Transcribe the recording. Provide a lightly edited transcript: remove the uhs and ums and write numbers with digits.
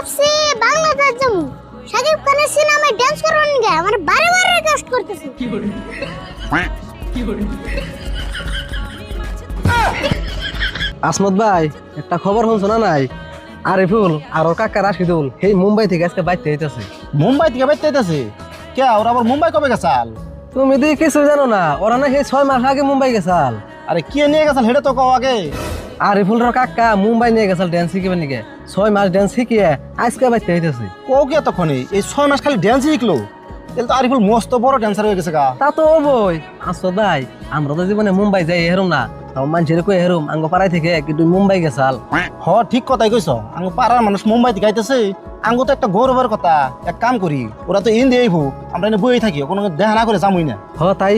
ভাবছি বাংলাদেশ যাবো শাকিব খানের সিনেমায় ডান্স করবেন গে আমার বারে বারে রিকোয়েস্ট করতেছে আসমত ভাই একটা খবর শুনছো না নাই আরিফুল আর ওর কাকা রাশিদুল সেই মুম্বাই থেকে আজকে বাইতে হইতেছে। মুম্বাই থেকে বাইতে আইতাছে কে ওরা আবার মুম্বাই কবে গেছাল? তুমি দিয়ে কিছু জানো না, ওরা না সেই 6 মাস আগে মুম্বাই গেছাল। আরে কে নিয়ে গেছাল হেডে তো কও আগে। আরিফুল র কাকা মুম্বাই নিয়ে গেছাল ড্যান্স শিখিবে নিকে, 6 মাস ড্যান্স শিখিয়ে আজকে বাইতে হইতেছে। কও কি এতক্ষণে এই 6 মাস খালি ড্যান্স শিখলো? তাহলে তো আরিফুল মস্ত বড় ড্যান্সার হয়ে গেছে গা। তা তো হবই। আসো ভাই আমরা তো জীবনে মুম্বাই যাই হেরুম না, তাও মানুষের কই হেরুম আঙ্গ পাড়ায় থেকে কিন্তু মুম্বাই গেছাল। হ ঠিক কথাই কইছ, আঙ্গ পাড়ার মানুষ মুম্বাই থেকে আইতেছে, আঙ্গ তো একটা গৌরবের কথা। এক কাম করি, ওরা তো ইন্ডিয়াই ভু, আমরা এনে বই থাকি, কোনো দেখা না করে যামই না। হ তাই